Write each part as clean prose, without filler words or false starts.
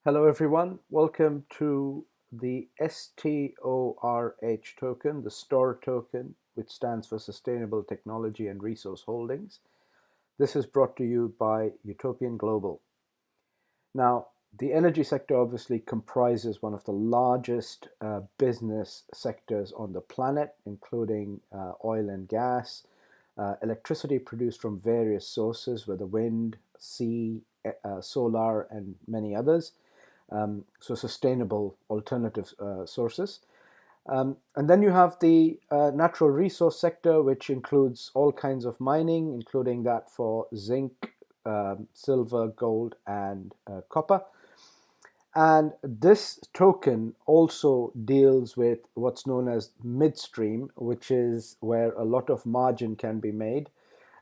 Hello everyone, welcome to the STORH token, the STORH token, which stands for Sustainable Technology and Resource Holdings. This is brought to you by Utopian Global. Now, the energy sector obviously comprises one of the largest business sectors on the planet, including oil and gas, electricity produced from various sources, whether wind, sea, solar, and many others. So sustainable alternative sources. And then you have the natural resource sector, which includes all kinds of mining, including that for zinc, silver, gold, and copper. And this token also deals with what's known as midstream, which is where a lot of margin can be made.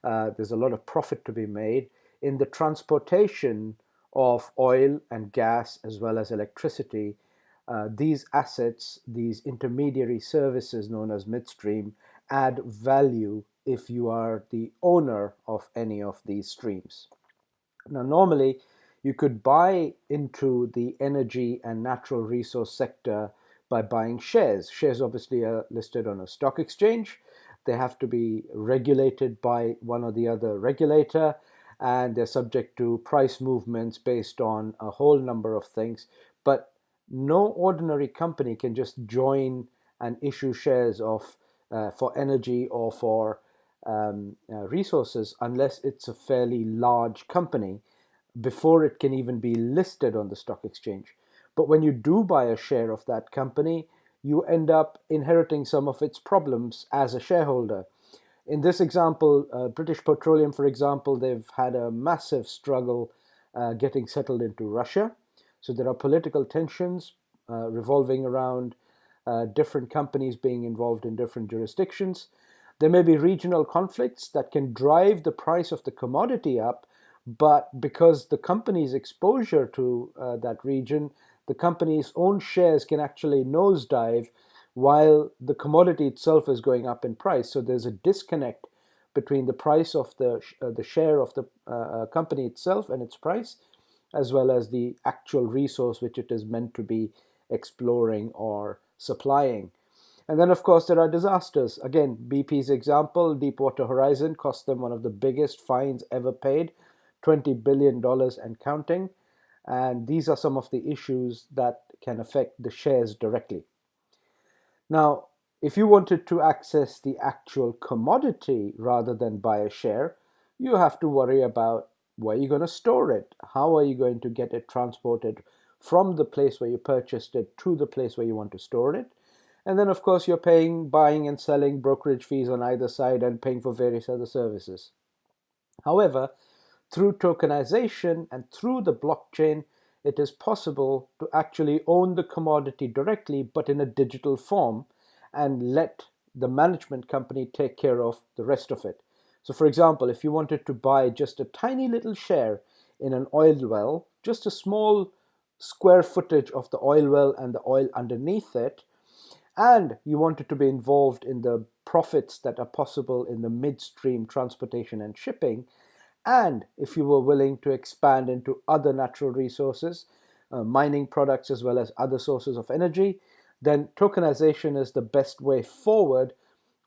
There's a lot of profit to be made in the transportation of oil and gas as well as electricity. These assets, these intermediary services known as midstream, add value if you are the owner of any of these streams. Now, normally, you could buy into the energy and natural resource sector by buying shares. Shares obviously are listed on a stock exchange. They have to be regulated by one or the other regulator, and they're subject to price movements based on a whole number of things. But no ordinary company can just join and issue shares of for energy or for resources unless it's a fairly large company before it can even be listed on the stock exchange. But when you do buy a share of that company, you end up inheriting some of its problems as a shareholder. In this example, British Petroleum, for example, they've had a massive struggle getting settled into Russia. So there are political tensions revolving around different companies being involved in different jurisdictions. There may be regional conflicts that can drive the price of the commodity up, but because the company's exposure to that region, the company's own shares can actually nosedive while the commodity itself is going up in price. So there's a disconnect between the price of the share of the company itself and its price, as well as the actual resource which it is meant to be exploring or supplying. And then, of course, there are disasters. Again, BP's example, Deepwater Horizon, cost them one of the biggest fines ever paid, $20 billion and counting. And these are some of the issues that can affect the shares directly. Now, if you wanted to access the actual commodity rather than buy a share, you have to worry about where you're going to store it. How are you going to get it transported from the place where you purchased it to the place where you want to store it? And then, of course, you're paying buying and selling brokerage fees on either side and paying for various other services. However, through tokenization and through the blockchain, it is possible to actually own the commodity directly, but in a digital form, and let the management company take care of the rest of it. So, for example, if you wanted to buy just a tiny little share in an oil well, just a small square footage of the oil well and the oil underneath it, and you wanted to be involved in the profits that are possible in the midstream transportation and shipping, and if you were willing to expand into other natural resources, mining products, as well as other sources of energy, then tokenization is the best way forward,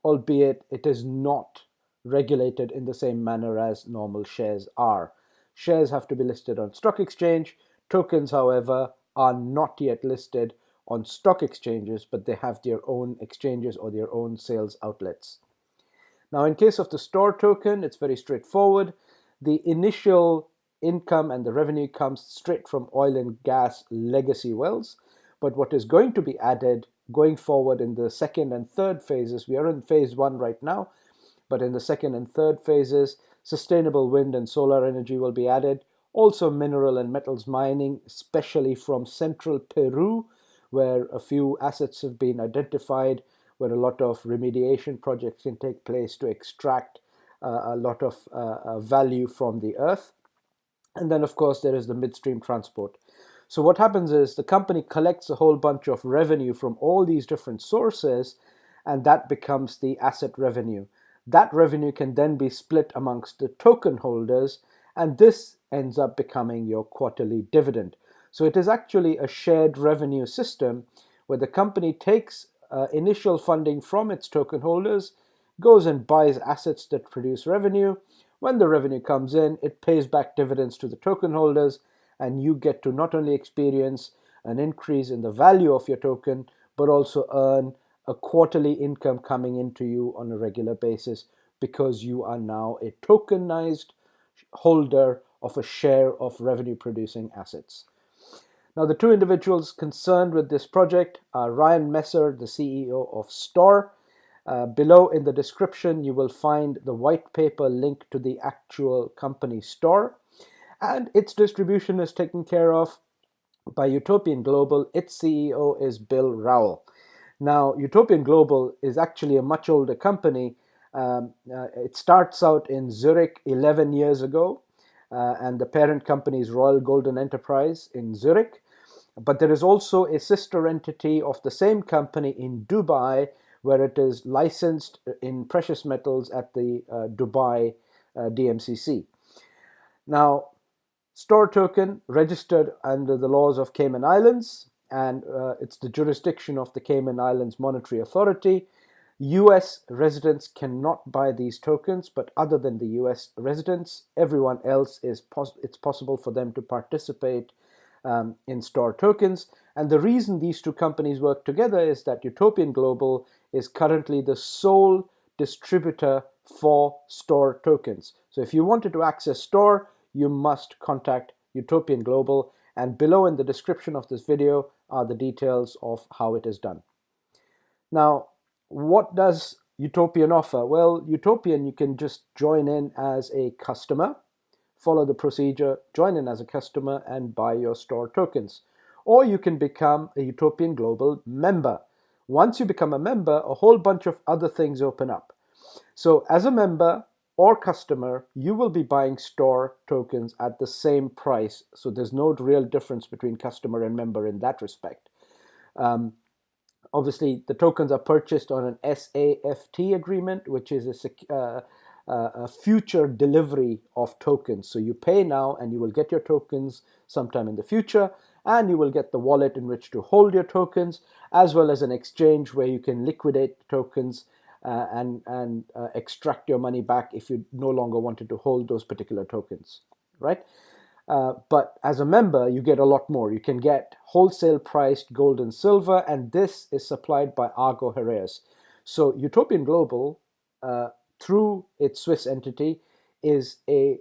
albeit it is not regulated in the same manner as normal shares are. Shares have to be listed on stock exchange. Tokens, however, are not yet listed on stock exchanges, but they have their own exchanges or their own sales outlets. Now, in case of the STORH token, it's very straightforward. The initial income and the revenue comes straight from oil and gas legacy wells. But what is going to be added going forward in the second and third phases, we are in phase one right now, but in the second and third phases, sustainable wind and solar energy will be added. Also, mineral and metals mining, especially from central Peru, where a few assets have been identified, where a lot of remediation projects can take place to extract a lot of value from the earth. And then, of course, there is the midstream transport. So what happens is the company collects a whole bunch of revenue from all these different sources, and that becomes the asset revenue. That revenue can then be split amongst the token holders, and this ends up becoming your quarterly dividend. So it is actually a shared revenue system where the company takes initial funding from its token holders, goes and buys assets that produce revenue. When the revenue comes in, it pays back dividends to the token holders, and you get to not only experience an increase in the value of your token, but also earn a quarterly income coming into you on a regular basis because you are now a tokenized holder of a share of revenue producing assets. Now, the two individuals concerned with this project are Ryan Messer, the CEO of STORH. Below in the description, you will find the white paper link to the actual company STORH, and its distribution is taken care of by Utopian Global. Its CEO is Bill Rowell. Now, Utopian Global is actually a much older company. It starts out in Zurich 11 years ago, and the parent company is Royal Golden Enterprise in Zurich. But there is also a sister entity of the same company in Dubai, where it is licensed in precious metals at the Dubai DMCC. Now, STORH token registered under the laws of Cayman Islands, and it's the jurisdiction of the Cayman Islands Monetary Authority. US residents cannot buy these tokens, but other than the US residents, everyone else it's possible for them to participate in STORH tokens. And the reason these two companies work together is that Utopian Global is currently the sole distributor for STORH tokens. So if you wanted to access STORH, you must contact Utopian Global, and below in the description of this video are the details of how it is done. Now, what does Utopian offer? Well, Utopian, you can just join in as a customer, follow the procedure, join in as a customer, and buy your STORH tokens. Or you can become a Utopian Global member. Once you become a member, a whole bunch of other things open up. So as a member or customer, you will be buying STORH tokens at the same price. So there's no real difference between customer and member in that respect. Obviously, the tokens are purchased on an SAFT agreement, which is a future delivery of tokens. So you pay now and you will get your tokens sometime in the future, and you will get the wallet in which to hold your tokens, as well as an exchange where you can liquidate tokens and extract your money back if you no longer wanted to hold those particular tokens, right? But as a member, you get a lot more. You can get wholesale priced gold and silver, and this is supplied by Argo Heraeus. So Utopian Global, through its Swiss entity, is an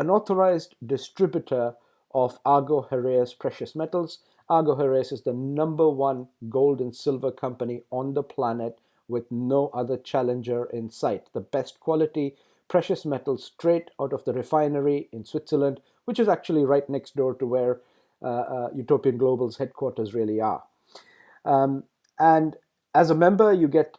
authorized distributor of Argo Heraeus precious metals. Argo Heraeus is the #1 gold and silver company on the planet with no other challenger in sight. The best quality precious metals straight out of the refinery in Switzerland, which is actually right next door to where Utopian Global's headquarters really are. And as a member, you get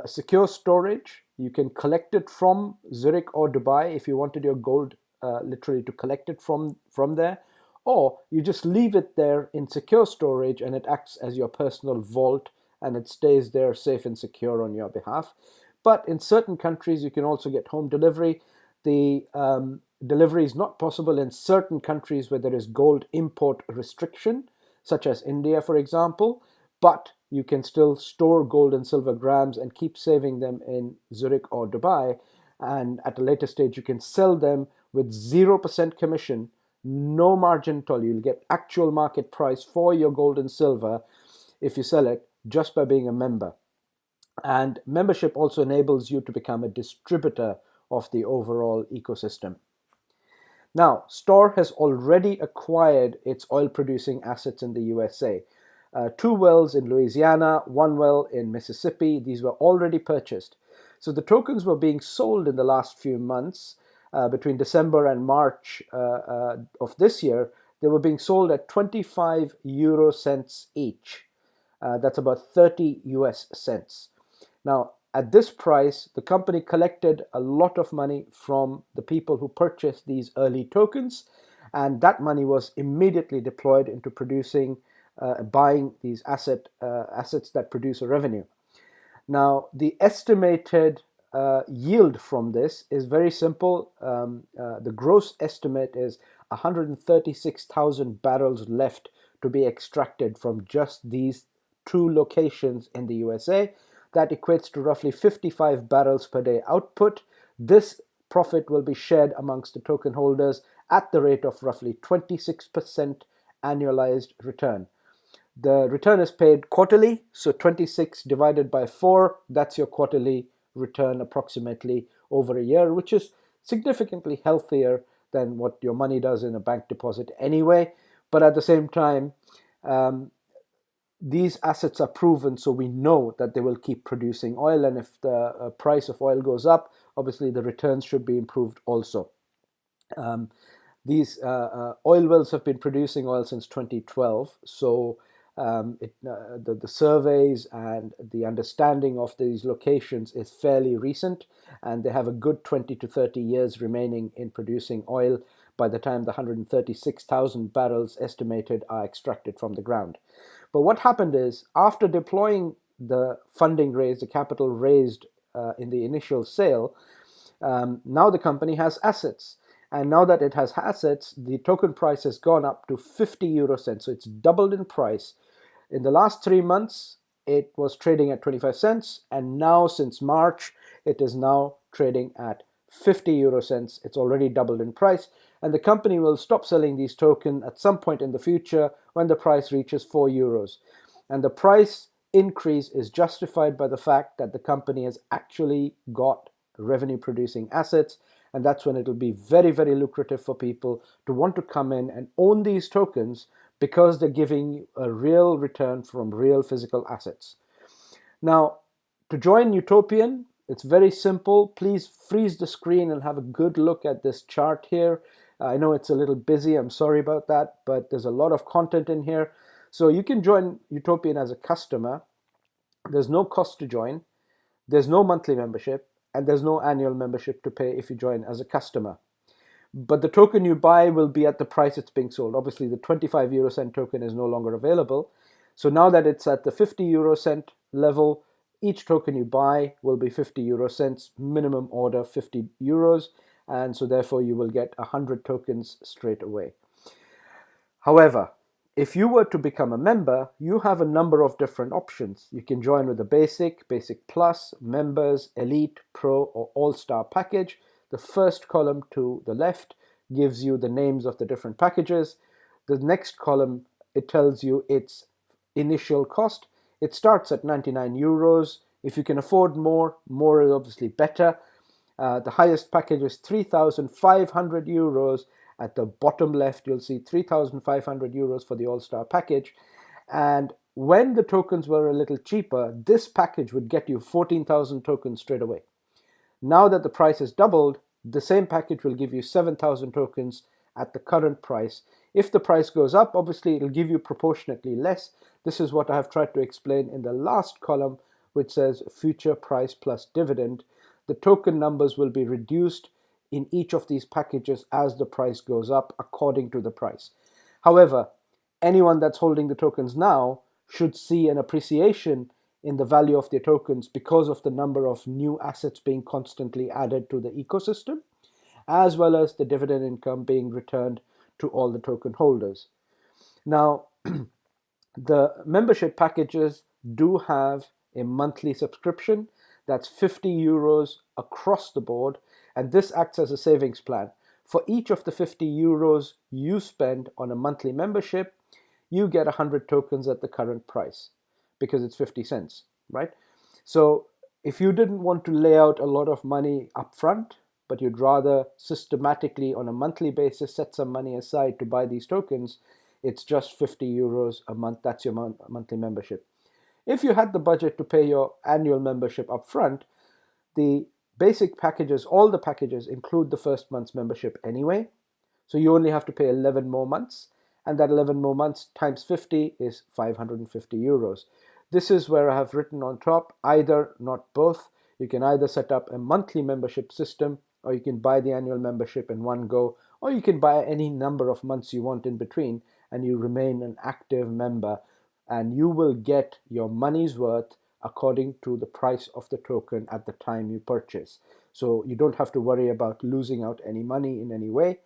secure storage. You can collect it from Zurich or Dubai if you wanted your gold literally to collect it from there, or you just leave it there in secure storage and it acts as your personal vault and it stays there safe and secure on your behalf. But in certain countries, you can also get home delivery. The delivery is not possible in certain countries where there is gold import restriction, such as India, for example, but you can still store gold and silver grams and keep saving them in Zurich or Dubai. And at a later stage, you can sell them with 0% commission, no margin at all. You'll get actual market price for your gold and silver if you sell it just by being a member. And membership also enables you to become a distributor of the overall ecosystem. Now, STORH has already acquired its oil-producing assets in the USA. 2 wells in Louisiana, 1 well in Mississippi. These were already purchased. So the tokens were being sold in the last few months, between December and March of this year. They were being sold at 25 euro cents each. That's about 30 US cents. Now, at this price, the company collected a lot of money from the people who purchased these early tokens, and that money was immediately deployed into buying these assets that produce a revenue. Now, the estimated yield from this is very simple. The gross estimate is 136,000 barrels left to be extracted from just these two locations in the USA. That equates to roughly 55 barrels per day output. This profit will be shared amongst the token holders at the rate of roughly 26% annualized return. The return is paid quarterly, so 26 divided by 4, that's your quarterly return approximately over a year, which is significantly healthier than what your money does in a bank deposit anyway. But at the same time, these assets are proven, so we know that they will keep producing oil, and if the price of oil goes up, obviously the returns should be improved also. These oil wells have been producing oil since 2012, so the surveys and the understanding of these locations is fairly recent, and they have a good 20 to 30 years remaining in producing oil by the time the 136,000 barrels estimated are extracted from the ground. But what happened is, after deploying the funding raised, the capital raised in the initial sale, now the company has assets. And now that it has assets, the token price has gone up to 50 euro cents. So it's doubled in price. In the last 3 months, it was trading at 25 cents. And now since March, it is now trading at 50 euro cents. It's already doubled in price. And the company will stop selling these tokens at some point in the future when the price reaches 4 euros. And the price increase is justified by the fact that the company has actually got revenue producing assets. And that's when it'll be very, very lucrative for people to want to come in and own these tokens because they're giving a real return from real physical assets. Now, to join Utopian, it's very simple. Please freeze the screen and have a good look at this chart here. I know it's a little busy, I'm sorry about that, but there's a lot of content in here. So you can join Utopian as a customer. There's no cost to join. There's no monthly membership. And there's no annual membership to pay if you join as a customer. But the token you buy will be at the price it's being sold. Obviously, the 25 euro cent token is no longer available. So now that it's at the 50 euro cent level, each token you buy will be 50 euro cents, minimum order 50 euros. And so therefore you will get 100 tokens straight away. However, if you were to become a member, you have a number of different options. You can join with the basic plus, members, elite, pro, or all-star package. The first column to the left gives you the names of the different packages. The next column, it tells you its initial cost. It starts at 99 euros. If you can afford more is obviously better. The highest package is 3,500 euros. At the bottom left, you'll see 3,500 euros for the All-Star package. And when the tokens were a little cheaper, this package would get you 14,000 tokens straight away. Now that the price has doubled, the same package will give you 7,000 tokens at the current price. If the price goes up, obviously it'll give you proportionately less. This is what I have tried to explain in the last column, which says future price plus dividend. The token numbers will be reduced in each of these packages as the price goes up according to the price. However, anyone that's holding the tokens now should see an appreciation in the value of their tokens because of the number of new assets being constantly added to the ecosystem, as well as the dividend income being returned to all the token holders. Now, the membership packages do have a monthly subscription. That's 50 euros across the board, and this acts as a savings plan. For each of the 50 euros you spend on a monthly membership, you get 100 tokens at the current price because it's 50 cents, right? So if you didn't want to lay out a lot of money up front, but you'd rather systematically on a monthly basis set some money aside to buy these tokens, it's just 50 euros a month. That's your monthly membership. If you had the budget to pay your annual membership up front, the basic packages, all the packages include the first month's membership anyway. So you only have to pay 11 more months, and that 11 more months times 50 is 550 euros. This is where I have written on top, either, not both. You can either set up a monthly membership system, or you can buy the annual membership in one go, or you can buy any number of months you want in between, and you remain an active member, and you will get your money's worth according to the price of the token at the time you purchase. So you don't have to worry about losing out any money in any way.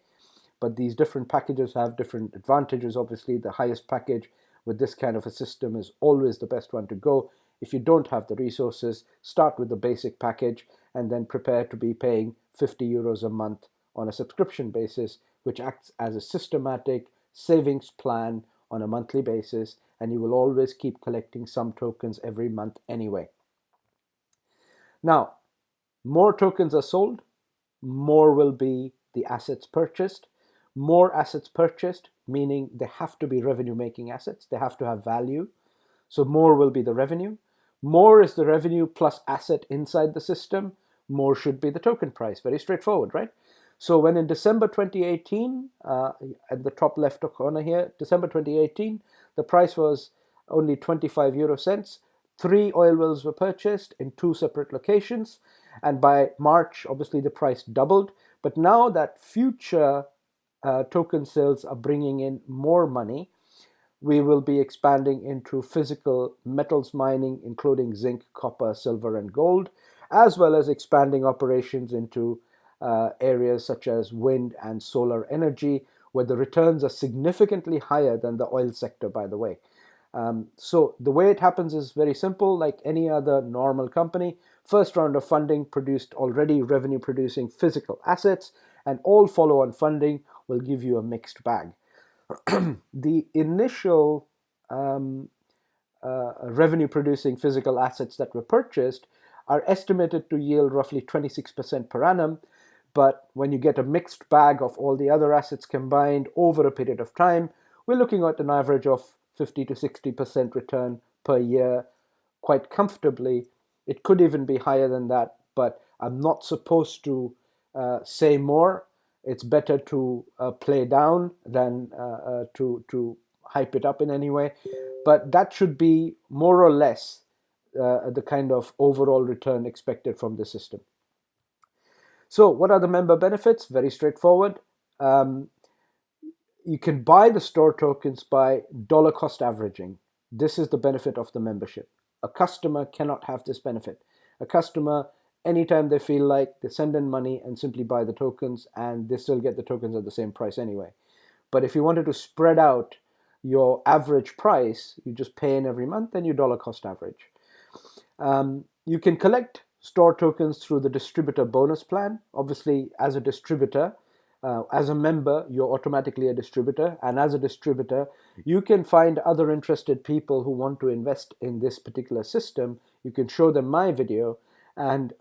But these different packages have different advantages. Obviously, the highest package with this kind of a system is always the best one to go. If you don't have the resources, start with the basic package and then prepare to be paying 50 euros a month on a subscription basis, which acts as a systematic savings plan on a monthly basis, and you will always keep collecting some tokens every month anyway. Now, more tokens are sold, more will be the assets purchased. More assets purchased, meaning they have to be revenue making assets, they have to have value. So more will be the revenue. More is the revenue plus asset inside the system, more should be the token price. Very straightforward, right? So when in December 2018, at the top left corner here, December 2018, the price was only 25 euro cents. 3 oil wells were purchased in 2 separate locations. And by March, obviously the price doubled. But now that future token sales are bringing in more money, we will be expanding into physical metals mining, including zinc, copper, silver, and gold, as well as expanding operations into areas such as wind and solar energy, where the returns are significantly higher than the oil sector, by the way. So the way it happens is very simple. Like any other normal company, first round of funding produced already revenue producing physical assets, and all follow-on funding will give you a mixed bag. The initial revenue producing physical assets that were purchased are estimated to yield roughly 26% per annum. But when you get a mixed bag of all the other assets combined over a period of time, we're looking at an average of 50 to 60% return per year quite comfortably. It could even be higher than that, but I'm not supposed to say more. It's better to play down than to hype it up in any way. But that should be more or less the kind of overall return expected from the system. So what are the member benefits? Very straightforward. You can buy the STORH tokens by dollar cost averaging. This is the benefit of the membership. A customer cannot have this benefit. A customer, anytime they feel like, they send in money and simply buy the tokens, and they still get the tokens at the same price anyway. But if you wanted to spread out your average price, you just pay in every month and you dollar cost average. You can collect STORH tokens through the distributor bonus plan. Obviously, as a distributor, as a member, you're automatically a distributor. And as a distributor, you can find other interested people who want to invest in this particular system. You can show them my video. And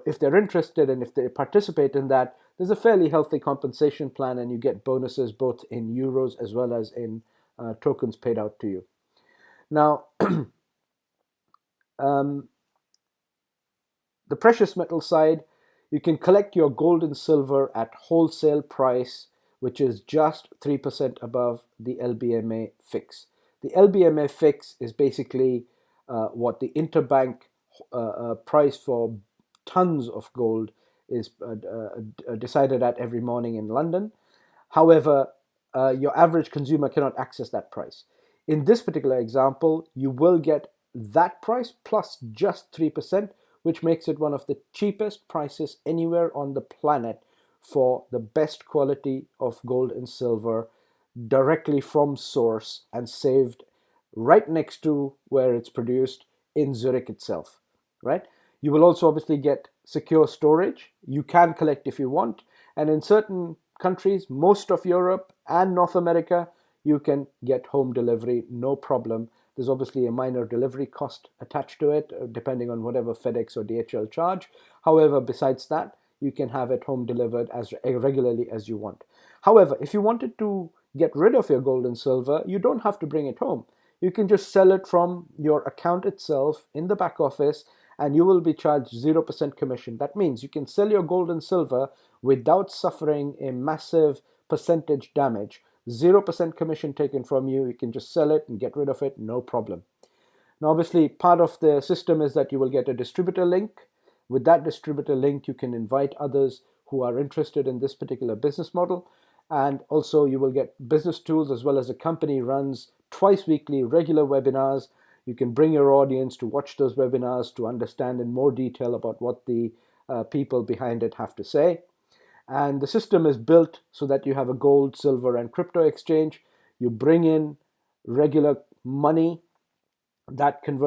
if they're interested and if they participate in that, there's a fairly healthy compensation plan, and you get bonuses both in euros as well as in tokens paid out to you. Now, the precious metal side, you can collect your gold and silver at wholesale price, which is just 3% above the LBMA fix. The LBMA fix is basically what the interbank price for tons of gold is decided at every morning in London. However, your average consumer cannot access that price. In this particular example, you will get that price plus just 3%, which makes it one of the cheapest prices anywhere on the planet for the best quality of gold and silver directly from source and saved right next to where it's produced in Zurich itself, right? You will also obviously get secure storage. You can collect if you want. And in certain countries, most of Europe and North America, you can get home delivery, no problem. There's obviously a minor delivery cost attached to it, depending on whatever FedEx or DHL charge. However, besides that, you can have it home delivered as regularly as you want. However, if you wanted to get rid of your gold and silver, you don't have to bring it home. You can just sell it from your account itself in the back office, and you will be charged 0% commission. That means you can sell your gold and silver without suffering a massive percentage damage. 0% commission taken from you. You can just sell it and get rid of it, no problem. Now, obviously, part of the system is that you will get a distributor link. With that distributor link, you can invite others who are interested in this particular business model. And also, you will get business tools, as well as the company runs twice weekly regular webinars. You can bring your audience to watch those webinars to understand in more detail about what the people behind it have to say. And the system is built so that you have a gold, silver, and crypto exchange. You bring in regular money that can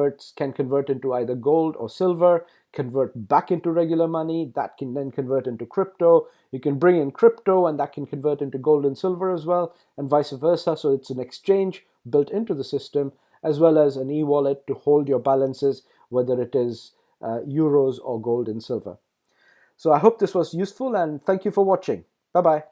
convert into either gold or silver, convert back into regular money, that can then convert into crypto. You can bring in crypto and that can convert into gold and silver as well, and vice versa. So it's an exchange built into the system, as well as an e-wallet to hold your balances, whether it is euros or gold and silver. So I hope this was useful, and thank you for watching. Bye bye.